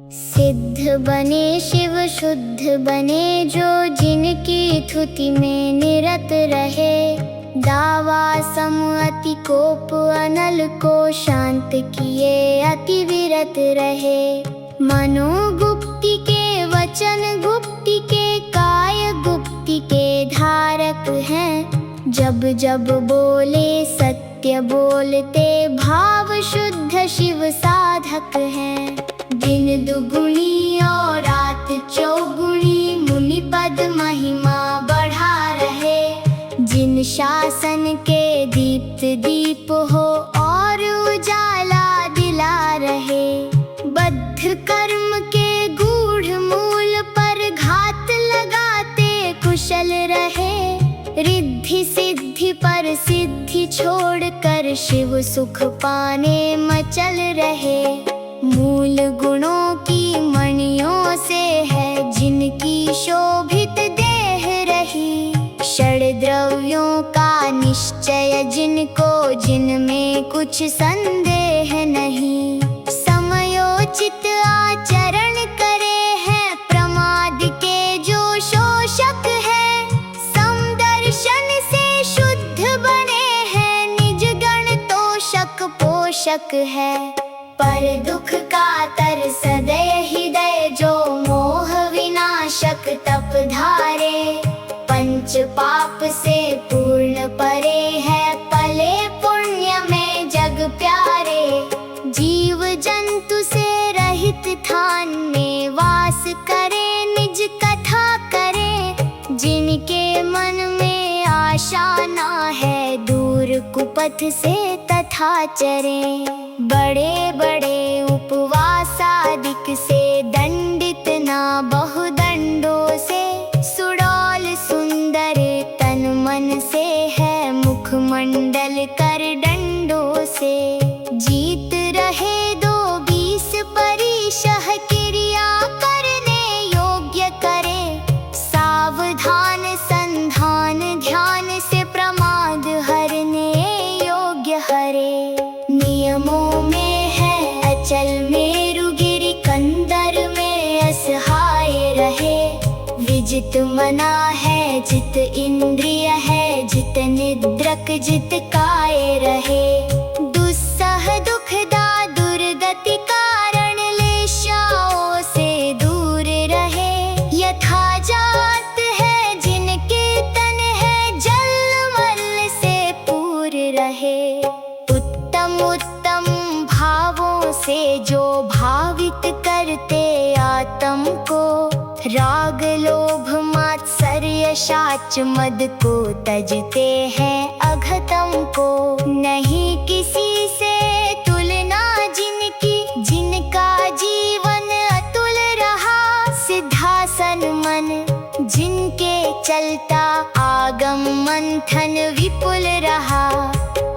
सिद्ध बने शिव शुद्ध बने जो जिनकी स्तुति में निरत रहे। दावा सम अति कोप अनल को शांत किए अति विरत रहे। मनोगुप्ति के वचन गुप्ति के काय गुप्ति के धारक हैं। जब जब बोले सत्य बोलते भाव शुद्ध शिव साधक हैं। दिन दुगुनी और रात चौगुनी मुनि पद महिमा बढ़ा रहे। जिन शासन के दीप्त दीप हो और उजाला दिला रहे। बद्ध कर्म के गूढ़ मूल पर घात लगाते कुशल रहे। रिद्धि सिद्धि पर सिद्धि छोड़कर शिव सुख पाने मचल रहे। मूल गुणों की मणियों से है जिनकी शोभित देह रही। षड द्रव्यों का निश्चय जिनको जिनमें कुछ संदेह नहीं। समयोचित आचरण करे हैं प्रमाद के जो शोषक है। समदर्शन से शुद्ध बने हैं निज गण तोषक पोषक है। पर दुख का तर सदय हृदय जो मोह विनाशक तप धारे। पंच पाप से पूर्ण परे है पले पुण्य में जग प्यारे। जीव जंतु से रहित थान में वास करे निज कथा करे। जिनके मन में आशा ना है दूर कुपथ से तथा चरे। बड़े बड़े उपवासादिक से दंडित ना बहुदंडों से। सुडौल सुंदर तन मन से है मुखमंडल कर दंडों से। जीत रहे 2-20 परिशह क्रिया करने योग्य करे। सावधान संधान ध्यान से प्रमाद हरने योग्य हरे। नियमों में है अचल मेरुगिरि कंदर में असहाय रहे। विजित मना है जित इंद्रिय है जित निद्रक जित काय रहे। दुस्सह दुखदा दुर्गति कारण लेशाओं से दूर रहे। यथा जात है जिनके तन है जल मल से पूर रहे। उत्तम उत्तम भावों से जो भावित करते आत्म को। राग लोभ मात्सर्य शाच मद को तजते हैं अघतम को। नहीं किसी से तुलना जिनकी जिनका जीवन अतुल रहा। सिद्धासन मन जिनके चलता आगम मंथन विपुल रहा।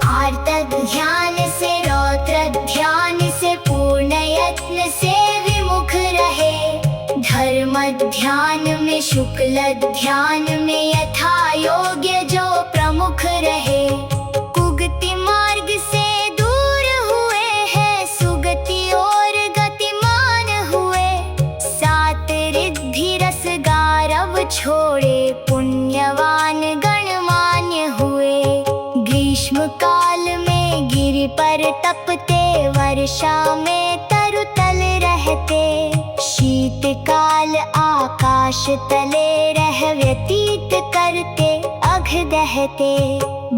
आर्तक ध्यान से रौद्र ध्यान से पूर्ण यत्न से विमुख रहे। धर्म ध्यान में शुक्ल ध्यान में यथा योग्य जो प्रमुख रहे। कुगति मार्ग से दूर हुए हैं सुगति और गतिमान हुए। सात रिद्धि रस गारव छोड़े पुण्यवान गणमान्य हुए। ग्रीष्म काल में गिरि पर तपते वर्षा में तरुतल रहते। शीत काल आकाश तले रह व्यतीत करते अघ दहते।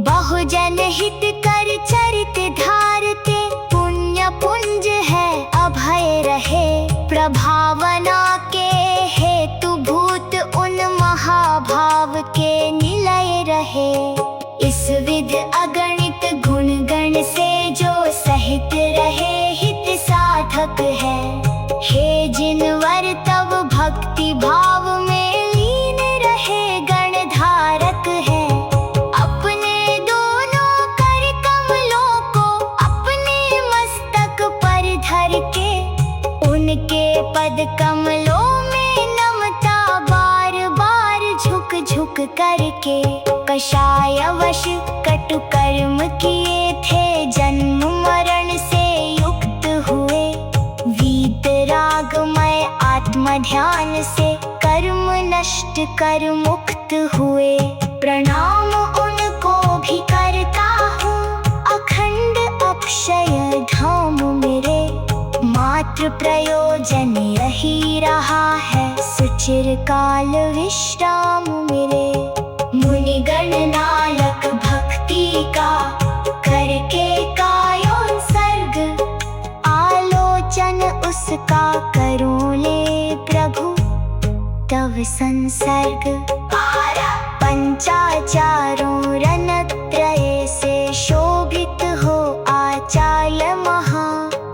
बहुजन हित कर चरित धारते पुण्य पुंज है अभय रहे। प्रभावना के हेतु भूत उन महाभाव के निलय रहे। इस विध अगणित गुण गण से जो सहित रहे हित साधक है। हे जिनवर तब भक्ति भाव में लीन रहे गण धारक है। अपने दोनों कर कमलों को अपने मस्तक पर धर के। उनके पद कमलों में नमता बार बार झुक झुक करके। कषाय वश कटु कर्म किए थे जन्म मरण से युक्त हुए। वीतराग ध्यान से कर्म नष्ट कर मुक्त हुए। प्रणाम उनको भी करता हूँ, अखंड अक्षय धाम मेरे। मात्र प्रयोजन यही रहा है, सुचिर काल विश्राम मेरे। मुनिगण नायक भक्ति का करके कायो सर्ग, आलोचन उसका करो ले प्रभु तव संसर्ग। पंचाचारों रणत्रय से शोभित हो आचाल महा,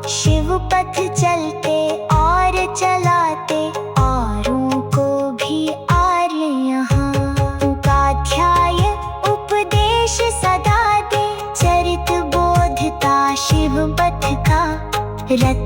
शिव पथ चलते और चलाते औरों को भी आर्य यहाँ। उपाध्याय उपदेश सदा दे, चरित बोधता शिव पथ का रत